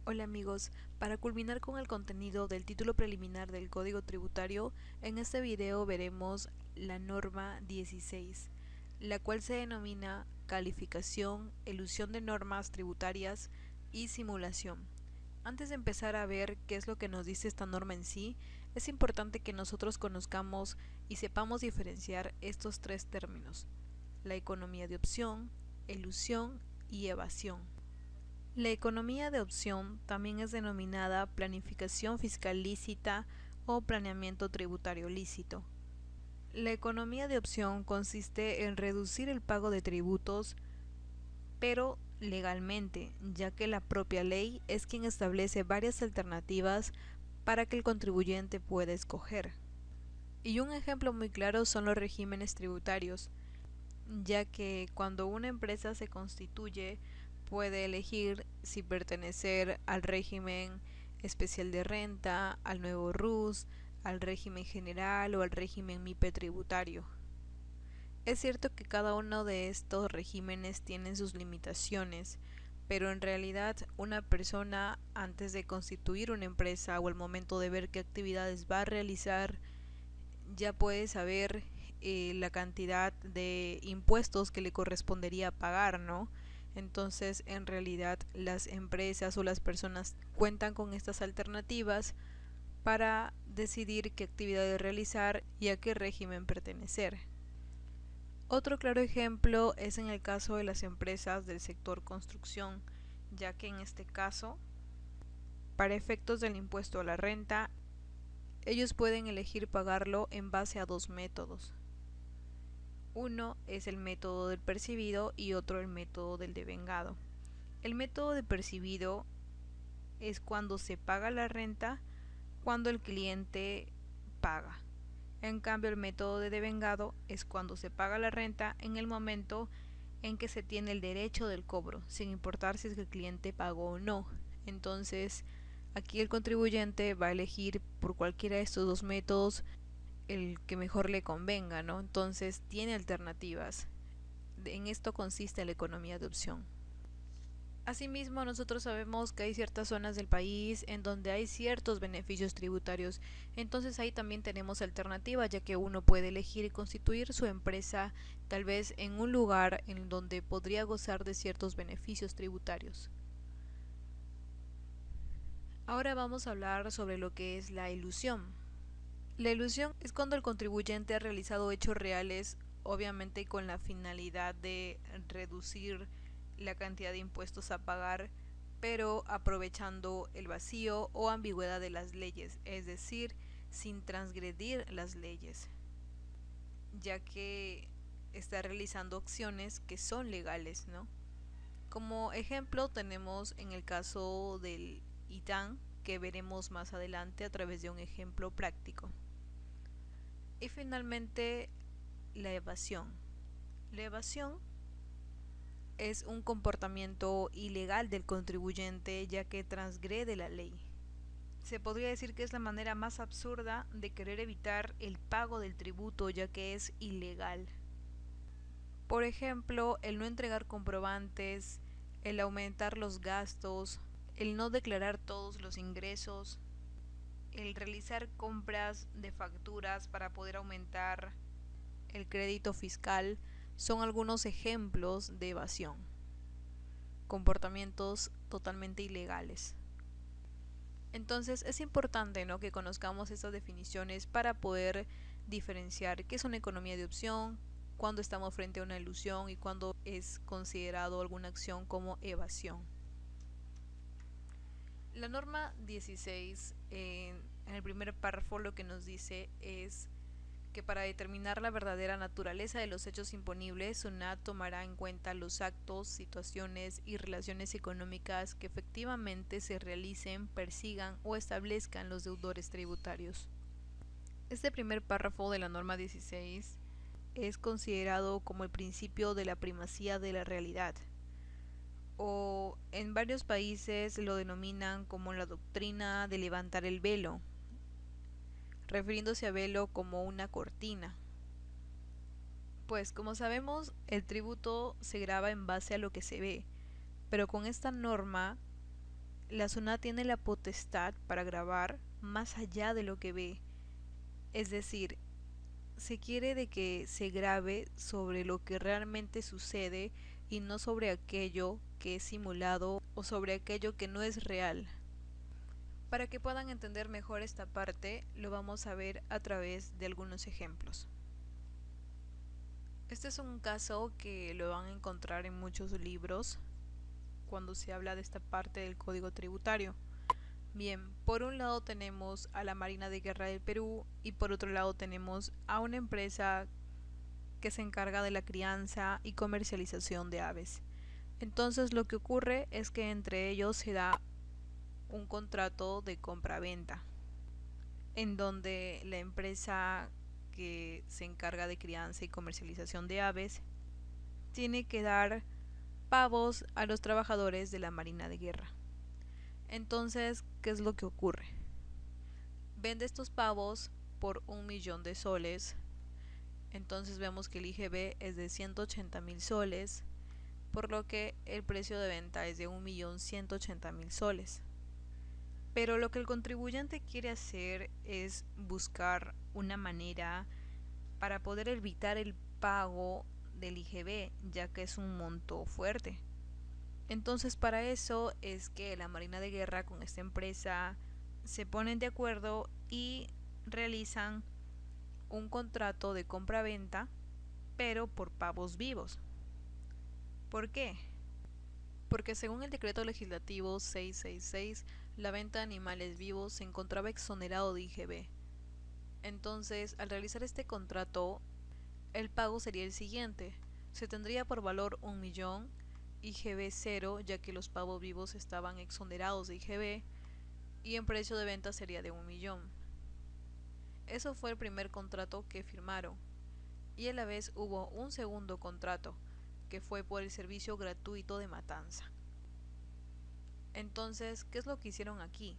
Hola amigos, para culminar con el contenido del título preliminar del Código Tributario, en este video veremos la norma 16, la cual se denomina calificación, elusión de normas tributarias y simulación. Antes de empezar a ver qué es lo que nos dice esta norma en sí, es importante que nosotros conozcamos y sepamos diferenciar estos tres términos: la economía de opción, elusión y evasión. La economía de opción también es denominada planificación fiscal lícita o planeamiento tributario lícito. La economía de opción consiste en reducir el pago de tributos, pero legalmente, ya que la propia ley es quien establece varias alternativas para que el contribuyente pueda escoger. Y un ejemplo muy claro son los regímenes tributarios, ya que cuando una empresa se constituye puede elegir si pertenecer al régimen especial de renta, al nuevo RUS, al régimen general o al régimen MIPE tributario. Es cierto que cada uno de estos regímenes tiene sus limitaciones, pero en realidad una persona, antes de constituir una empresa o al momento de ver qué actividades va a realizar, ya puede saber la cantidad de impuestos que le correspondería pagar, ¿no? Entonces, en realidad, las empresas o las personas cuentan con estas alternativas para decidir qué actividades realizar y a qué régimen pertenecer. Otro claro ejemplo es en el caso de las empresas del sector construcción, ya que en este caso, para efectos del impuesto a la renta, ellos pueden elegir pagarlo en base a dos métodos. Uno es el método del percibido y otro el método del devengado. El método de percibido es cuando se paga la renta cuando el cliente paga. En cambio, el método de devengado es cuando se paga la renta en el momento en que se tiene el derecho del cobro, sin importar si es que el cliente pagó o no. Entonces, aquí el contribuyente va a elegir por cualquiera de estos dos métodos el que mejor le convenga, ¿no? Entonces tiene alternativas. En esto consiste la economía de opción. Asimismo, nosotros sabemos que hay ciertas zonas del país en donde hay ciertos beneficios tributarios, entonces ahí también tenemos alternativas, ya que uno puede elegir y constituir su empresa tal vez en un lugar en donde podría gozar de ciertos beneficios tributarios. Ahora vamos a hablar sobre lo que es la ilusión. La ilusión es cuando el contribuyente ha realizado hechos reales, obviamente con la finalidad de reducir la cantidad de impuestos a pagar, pero aprovechando el vacío o ambigüedad de las leyes, es decir, sin transgredir las leyes, ya que está realizando acciones que son legales, ¿no? Como ejemplo tenemos en el caso del ITAN, que veremos más adelante a través de un ejemplo práctico. Y finalmente, la evasión. La evasión es un comportamiento ilegal del contribuyente, ya que transgrede la ley. Se podría decir que es la manera más absurda de querer evitar el pago del tributo, ya que es ilegal. Por ejemplo, el no entregar comprobantes, el aumentar los gastos, el no declarar todos los ingresos, el realizar compras de facturas para poder aumentar el crédito fiscal, son algunos ejemplos de evasión, comportamientos totalmente ilegales. Entonces es importante, ¿no?, que conozcamos estas definiciones para poder diferenciar qué es una economía de opción, cuándo estamos frente a una ilusión y cuándo es considerado alguna acción como evasión. La norma 16, en el primer párrafo, lo que nos dice es que para determinar la verdadera naturaleza de los hechos imponibles, SUNAT tomará en cuenta los actos, situaciones y relaciones económicas que efectivamente se realicen, persigan o establezcan los deudores tributarios. Este primer párrafo de la norma 16 es considerado como el principio de la primacía de la realidad, o en varios países lo denominan como la doctrina de levantar el velo, refiriéndose a velo como una cortina. Pues como sabemos, el tributo se graba en base a lo que se ve, pero con esta norma, la SUNAT tiene la potestad para grabar más allá de lo que ve. Es decir, se quiere de que se grabe sobre lo que realmente sucede y no sobre aquello que es simulado o sobre aquello que no es real. Para que puedan entender mejor esta parte, lo vamos a ver a través de algunos ejemplos. Este es un caso que lo van a encontrar en muchos libros cuando se habla de esta parte del Código Tributario. Bien, por un lado tenemos a la Marina de Guerra del Perú y por otro lado tenemos a una empresa que se encarga de la crianza y comercialización de aves. Entonces lo que ocurre es que entre ellos se da un contrato de compra-venta, en donde la empresa que se encarga de crianza y comercialización de aves tiene que dar pavos a los trabajadores de la Marina de Guerra. Entonces, ¿qué es lo que ocurre? Vende estos pavos por 1.000.000 de soles. Entonces vemos que el IGB es de 180.000 soles, por lo que el precio de venta es de 1.180.000 soles. Pero lo que el contribuyente quiere hacer es buscar una manera para poder evitar el pago del IGB, ya que es un monto fuerte. Entonces para eso es que la Marina de Guerra con esta empresa se ponen de acuerdo y realizan un contrato de compra-venta, pero por pavos vivos. ¿Por qué? Porque según el decreto legislativo 666, la venta de animales vivos se encontraba exonerado de IGB. Entonces, al realizar este contrato, el pago sería el siguiente: se tendría por valor 1.000.000, IGB 0, ya que los pavos vivos estaban exonerados de IGB, y en precio de venta sería de 1.000.000. Eso fue el primer contrato que firmaron, y a la vez hubo un segundo contrato, que fue por el servicio gratuito de matanza. Entonces, ¿qué es lo que hicieron aquí?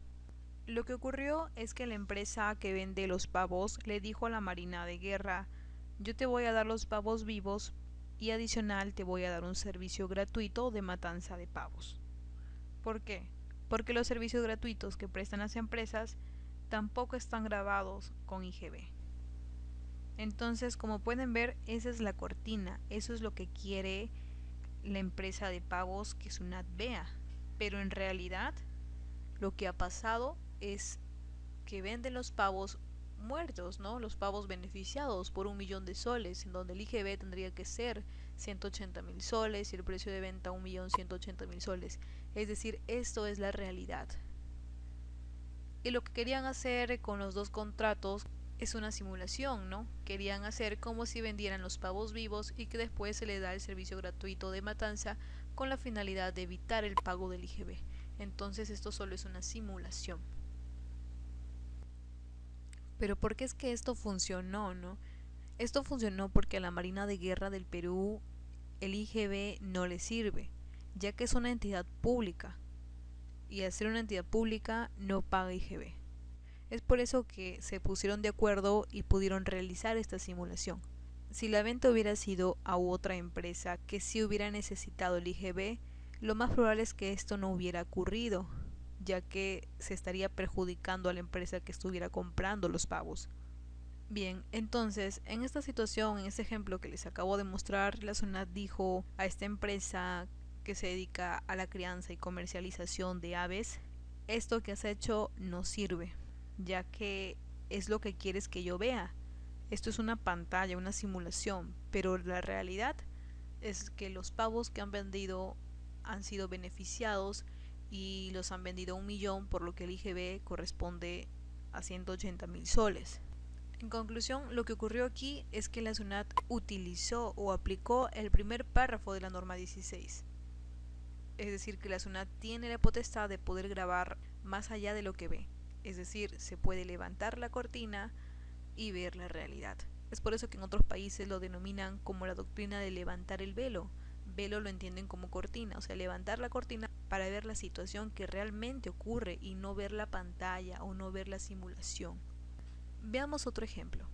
Lo que ocurrió es que la empresa que vende los pavos le dijo a la Marina de Guerra: yo te voy a dar los pavos vivos y adicional te voy a dar un servicio gratuito de matanza de pavos. ¿Por qué? Porque los servicios gratuitos que prestan las empresas tampoco están grabados con IGB. Entonces, como pueden ver, esa es la cortina, eso es lo que quiere la empresa de pavos que SUNAT vea. Pero en realidad, lo que ha pasado es que venden los pavos muertos, ¿no? Los pavos beneficiados por 1.000.000 de soles, en donde el IGB tendría que ser 180.000 soles y el precio de venta 1.180.000 soles. Es decir, esto es la realidad. Y lo que querían hacer con los dos contratos es una simulación, ¿no? Querían hacer como si vendieran los pavos vivos y que después se le da el servicio gratuito de matanza con la finalidad de evitar el pago del IGB. Entonces esto solo es una simulación. Pero ¿por qué es que esto funcionó, no? Esto funcionó porque a la Marina de Guerra del Perú el IGB no le sirve, ya que es una entidad pública, y al ser una entidad pública no paga IGB. Es por eso que se pusieron de acuerdo y pudieron realizar esta simulación. Si la venta hubiera sido a otra empresa que sí hubiera necesitado el IGB, lo más probable es que esto no hubiera ocurrido, ya que se estaría perjudicando a la empresa que estuviera comprando los pavos. Bien, entonces, en esta situación, en este ejemplo que les acabo de mostrar, la SUNAT dijo a esta empresa que se dedica a la crianza y comercialización de aves: esto que has hecho no sirve, ya que es lo que quieres que yo vea. Esto es una pantalla, una simulación, pero la realidad es que los pavos que han vendido han sido beneficiados y los han vendido a 1.000.000, por lo que el IGB corresponde a 180.000 soles. En conclusión, lo que ocurrió aquí es que la SUNAT utilizó o aplicó el primer párrafo de la norma 16. Es decir, que la SUNAT tiene la potestad de poder grabar más allá de lo que ve. Es decir, se puede levantar la cortina y ver la realidad. Es por eso que en otros países lo denominan como la doctrina de levantar el velo. Velo lo entienden como cortina, o sea, levantar la cortina para ver la situación que realmente ocurre y no ver la pantalla o no ver la simulación. Veamos otro ejemplo.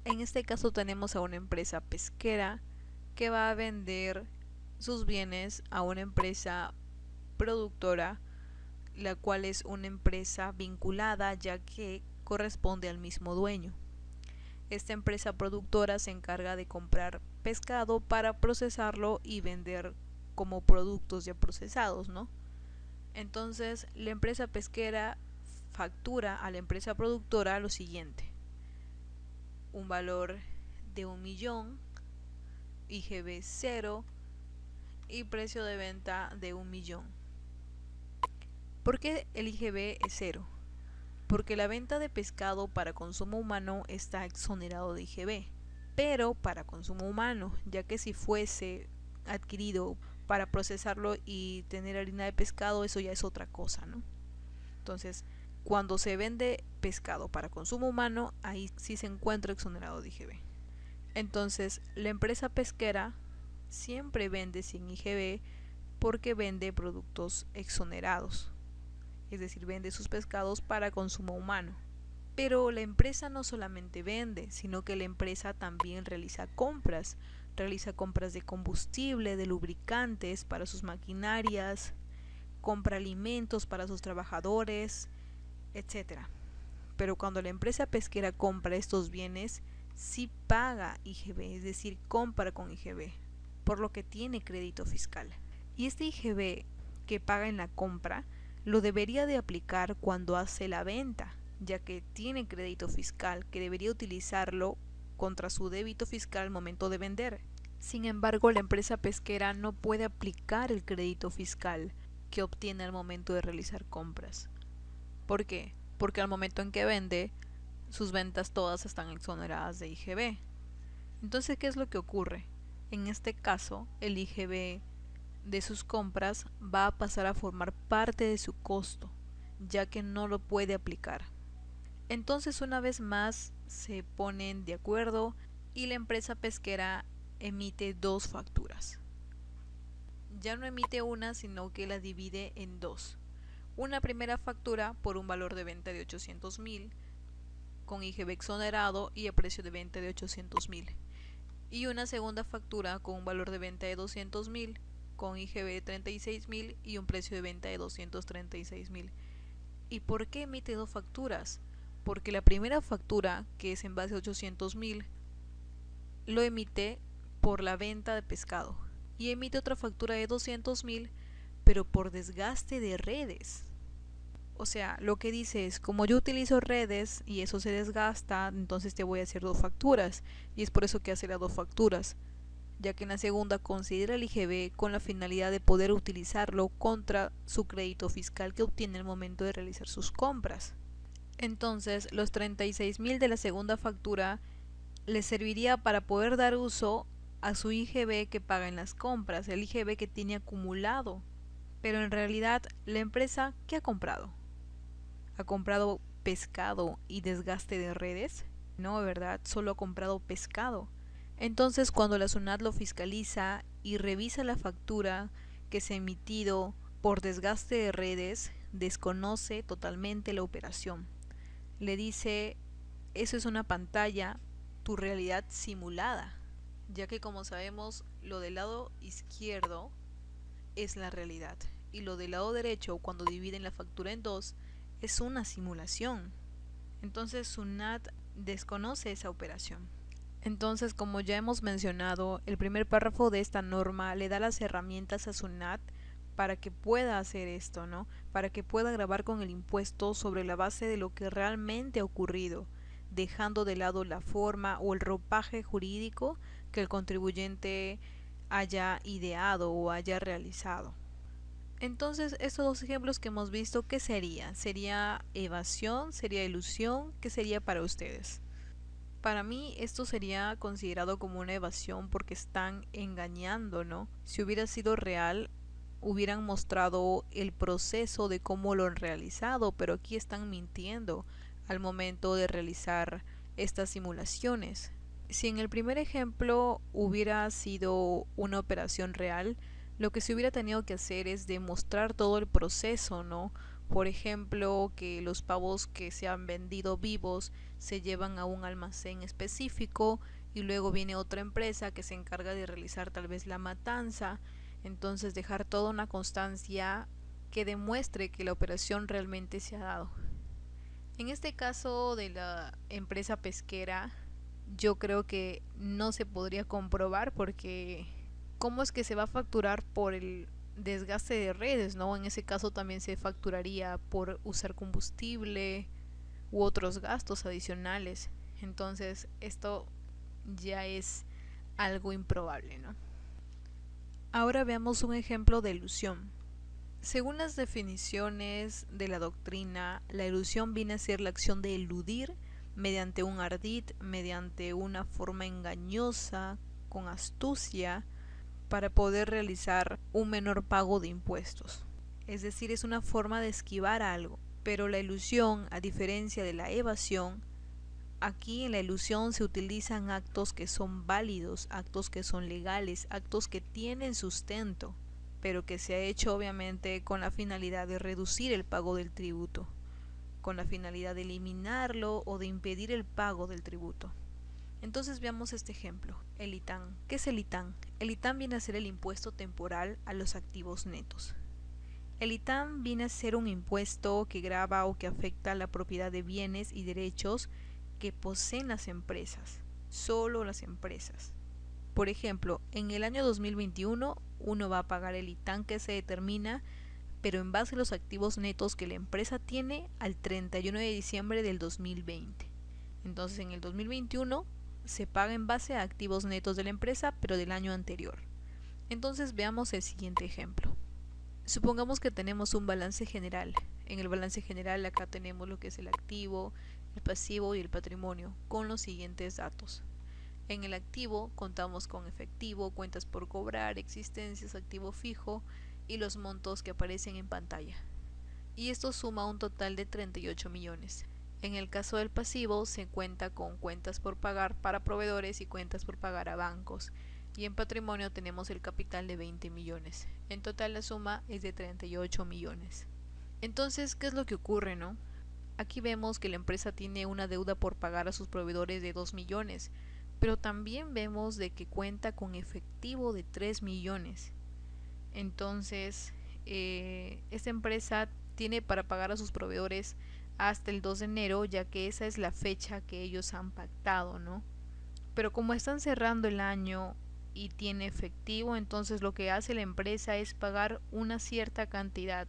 En este caso tenemos a una empresa pesquera que va a vender sus bienes a una empresa productora, la cual es una empresa vinculada ya que corresponde al mismo dueño. Esta empresa productora se encarga de comprar pescado para procesarlo y vender como productos ya procesados, ¿no? Entonces la empresa pesquera factura a la empresa productora lo siguiente: un valor de 1.000.000, IGB 0 y precio de venta de 1.000.000. ¿Por qué el IGB es 0? Porque la venta de pescado para consumo humano está exonerado de IGB, pero para consumo humano, ya que si fuese adquirido para procesarlo y tener harina de pescado, eso ya es otra cosa, ¿no? Entonces, cuando se vende pescado para consumo humano, ahí sí se encuentra exonerado de IGB. Entonces, la empresa pesquera siempre vende sin IGB porque vende productos exonerados, es decir, vende sus pescados para consumo humano. Pero la empresa no solamente vende, sino que la empresa también realiza compras de combustible, de lubricantes para sus maquinarias, compra alimentos para sus trabajadores, etc. Pero cuando la empresa pesquera compra estos bienes, sí paga IGB, es decir, compra con IGB, por lo que tiene crédito fiscal. Y este IGB que paga en la compra lo debería de aplicar cuando hace la venta, ya que tiene crédito fiscal que debería utilizarlo contra su débito fiscal al momento de vender. Sin embargo, la empresa pesquera no puede aplicar el crédito fiscal que obtiene al momento de realizar compras. ¿Por qué? Porque al momento en que vende, sus ventas todas están exoneradas de IGB. Entonces, ¿qué es lo que ocurre? En este caso, el IGB de sus compras va a pasar a formar parte de su costo, ya que no lo puede aplicar. Entonces, una vez más se ponen de acuerdo y la empresa pesquera emite dos facturas. Ya no emite una, sino que la divide en dos. Una primera factura por un valor de venta de 800.000 con IGB exonerado y a precio de venta de 800.000, y una segunda factura con un valor de venta de 200.000 con IGB de 36.000 y un precio de venta de 236.000. ¿Y por qué emite dos facturas? Porque la primera factura, que es en base a 800.000, lo emite por la venta de pescado, y emite otra factura de 200.000, pero por desgaste de redes. O sea, lo que dice es, como yo utilizo redes y eso se desgasta, entonces te voy a hacer dos facturas, y es por eso que hace las dos facturas, ya que en la segunda considera el IGB con la finalidad de poder utilizarlo contra su crédito fiscal que obtiene al momento de realizar sus compras. Entonces, los 36.000 de la segunda factura le serviría para poder dar uso a su IGB que paga en las compras, el IGB que tiene acumulado. Pero en realidad, la empresa, ¿qué ha comprado? ¿Ha comprado pescado y desgaste de redes? No, ¿verdad? Solo ha comprado pescado. Entonces, cuando la SUNAT lo fiscaliza y revisa la factura que se ha emitido por desgaste de redes, desconoce totalmente la operación. Le dice, eso es una pantalla, tu realidad simulada, ya que como sabemos, lo del lado izquierdo es la realidad y lo del lado derecho, cuando dividen la factura en dos, es una simulación. Entonces SUNAT desconoce esa operación. Entonces, como ya hemos mencionado, el primer párrafo de esta norma le da las herramientas a SUNAT para que pueda hacer esto, ¿no? Para que pueda grabar con el impuesto sobre la base de lo que realmente ha ocurrido, dejando de lado la forma o el ropaje jurídico que el contribuyente haya ideado o haya realizado. Entonces, estos dos ejemplos que hemos visto, ¿qué sería? ¿Sería evasión? ¿Sería ilusión? ¿Qué sería para ustedes? Para mí esto sería considerado como una evasión porque están engañando, ¿no? Si hubiera sido real, hubieran mostrado el proceso de cómo lo han realizado, pero aquí están mintiendo al momento de realizar estas simulaciones. Si en el primer ejemplo hubiera sido una operación real, lo que se hubiera tenido que hacer es demostrar todo el proceso, ¿no? Por ejemplo, que los pavos que se han vendido vivos se llevan a un almacén específico y luego viene otra empresa que se encarga de realizar tal vez la matanza. Entonces dejar toda una constancia que demuestre que la operación realmente se ha dado. En este caso de la empresa pesquera, yo creo que no se podría comprobar porque ¿cómo es que se va a facturar por el desgaste de redes, ¿no? En ese caso también se facturaría por usar combustible u otros gastos adicionales. Entonces esto ya es algo improbable, ¿no? Ahora veamos un ejemplo de ilusión. Según las definiciones de la doctrina, la ilusión viene a ser la acción de eludir mediante un ardid, mediante una forma engañosa, con astucia, para poder realizar un menor pago de impuestos. Es decir, es una forma de esquivar algo. Pero la ilusión, a diferencia de la evasión, aquí en la ilusión se utilizan actos que son válidos, actos que son legales, actos que tienen sustento, pero que se ha hecho obviamente con la finalidad de reducir el pago del tributo, con la finalidad de eliminarlo o de impedir el pago del tributo. Entonces veamos este ejemplo, el ITAN. ¿Qué es el ITAN? El ITAN viene a ser el impuesto temporal a los activos netos. El ITAN viene a ser un impuesto que grava o que afecta la propiedad de bienes y derechos que poseen las empresas, solo las empresas. Por ejemplo, en el año 2021 uno va a pagar el ITAN que se determina, pero en base a los activos netos que la empresa tiene al 31 de diciembre del 2020. Entonces en el 2021 se paga en base a activos netos de la empresa, pero del año anterior. Entonces veamos el siguiente ejemplo. Supongamos que tenemos un balance general. En el balance general acá tenemos lo que es el activo, el pasivo y el patrimonio, con los siguientes datos. En el activo contamos con efectivo, cuentas por cobrar, existencias, activo fijo y los montos que aparecen en pantalla. Y esto suma un total de 38 millones. En el caso del pasivo se cuenta con cuentas por pagar para proveedores y cuentas por pagar a bancos. Y en patrimonio tenemos el capital de 20 millones. En total la suma es de 38 millones. Entonces, ¿qué es lo que ocurre, no? Aquí vemos que la empresa tiene una deuda por pagar a sus proveedores de 2 millones, pero también vemos de que cuenta con efectivo de 3 millones. Entonces, esta empresa tiene para pagar a sus proveedores hasta el 2 de enero, ya que esa es la fecha que ellos han pactado, ¿no? Pero como están cerrando el año y tiene efectivo, entonces lo que hace la empresa es pagar una cierta cantidad.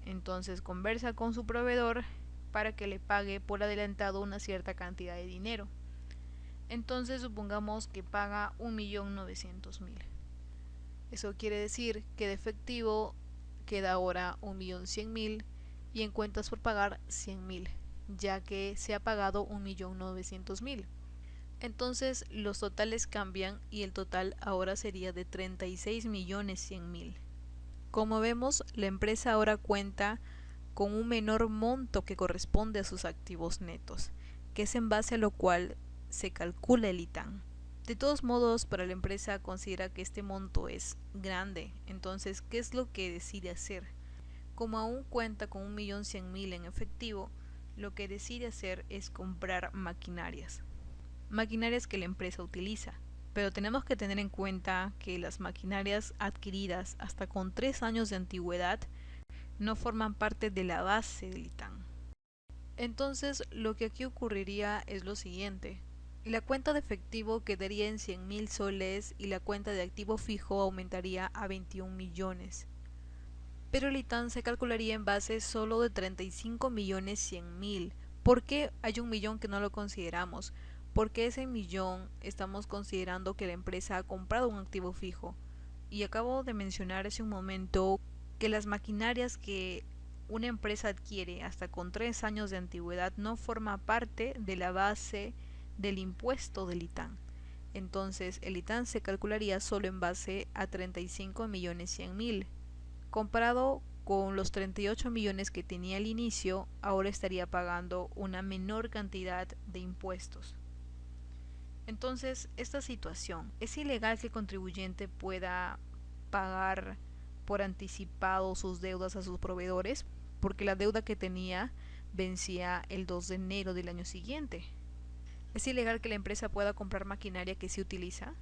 Entonces conversa con su proveedor para que le pague por adelantado una cierta cantidad de dinero. Entonces supongamos que paga 1.900.000. Eso quiere decir que de efectivo queda ahora 1.100.000 y en cuentas por pagar 100.000, ya que se ha pagado 1.900.000. Entonces los totales cambian y el total ahora sería de 36.100.000. Como vemos, la empresa ahora cuenta con un menor monto que corresponde a sus activos netos, que es en base a lo cual se calcula el ITAN. De todos modos, para la empresa considera que este monto es grande, entonces, ¿qué es lo que decide hacer? Como aún cuenta con 1.100.000 en efectivo, lo que decide hacer es comprar maquinarias que la empresa utiliza. Pero tenemos que tener en cuenta que las maquinarias adquiridas hasta con 3 años de antigüedad no forman parte de la base del ITAN. Entonces lo que aquí ocurriría es lo siguiente. La cuenta de efectivo quedaría en 100.000 soles y la cuenta de activo fijo aumentaría a 21 millones. Pero el ITAN se calcularía en base solo de 35.100.000. ¿Por qué hay un millón que no lo consideramos? Porque ese millón estamos considerando que la empresa ha comprado un activo fijo. Y acabo de mencionar hace un momento que las maquinarias que una empresa adquiere hasta con 3 años de antigüedad no forma parte de la base del impuesto del ITAN. Entonces el ITAN se calcularía solo en base a 35.100.000. Comparado con los 38 millones que tenía al inicio, ahora estaría pagando una menor cantidad de impuestos. Entonces, esta situación, ¿es ilegal que el contribuyente pueda pagar por anticipado sus deudas a sus proveedores? porque la deuda que tenía vencía el 2 de enero del año siguiente. ¿Es ilegal que la empresa pueda comprar maquinaria que sí utiliza?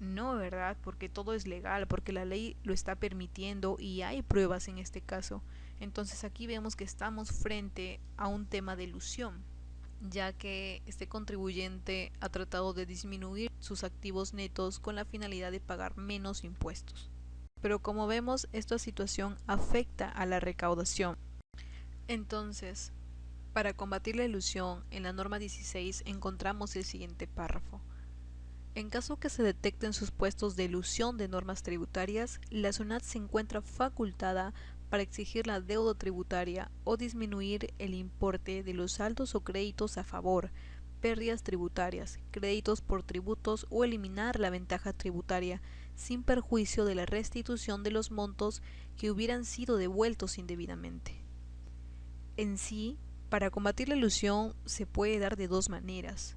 No, ¿verdad? Porque todo es legal, porque la ley lo está permitiendo y hay pruebas en este caso. Entonces aquí vemos que estamos frente a un tema de ilusión, ya que este contribuyente ha tratado de disminuir sus activos netos con la finalidad de pagar menos impuestos. Pero como vemos, esta situación afecta a la recaudación. Entonces, para combatir la ilusión, en la norma 16 encontramos el siguiente párrafo. En caso que se detecten supuestos de elusión de normas tributarias, la SUNAT se encuentra facultada para exigir la deuda tributaria o disminuir el importe de los saldos o créditos a favor, pérdidas tributarias, créditos por tributos o eliminar la ventaja tributaria sin perjuicio de la restitución de los montos que hubieran sido devueltos indebidamente. En sí, para combatir la ilusión se puede dar de dos maneras: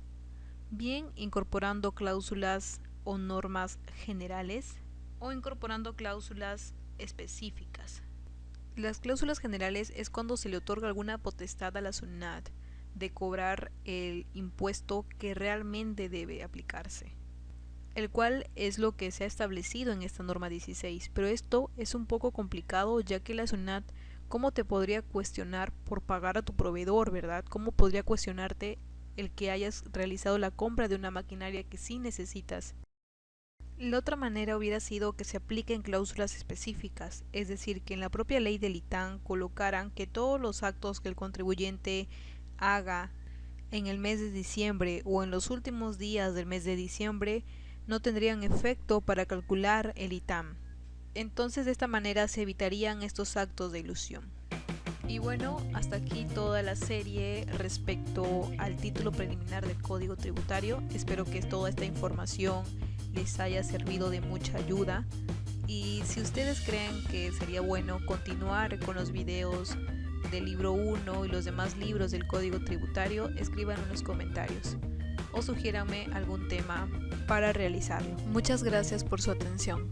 bien incorporando cláusulas o normas generales o incorporando cláusulas específicas. Las cláusulas generales es cuando se le otorga alguna potestad a la SUNAT de cobrar el impuesto que realmente debe aplicarse, el cual es lo que se ha establecido en esta norma 16, pero esto es un poco complicado, ya que la SUNAT, ¿cómo te podría cuestionar por pagar a tu proveedor, verdad? ¿Cómo podría cuestionarte el que hayas realizado la compra de una maquinaria que sí necesitas? La otra manera hubiera sido que se apliquen cláusulas específicas, es decir, que en la propia ley del ITAN colocaran que todos los actos que el contribuyente haga en el mes de diciembre o en los últimos días del mes de diciembre no tendrían efecto para calcular el ITAM. Entonces de esta manera se evitarían estos actos de ilusión. Y bueno, hasta aquí toda la serie respecto al título preliminar del Código Tributario. Espero que toda esta información les haya servido de mucha ayuda. Y si ustedes creen que sería bueno continuar con los videos del libro 1 y los demás libros del Código Tributario, escriban en los comentarios o sugiéranme algún tema para realizarlo. Muchas gracias por su atención.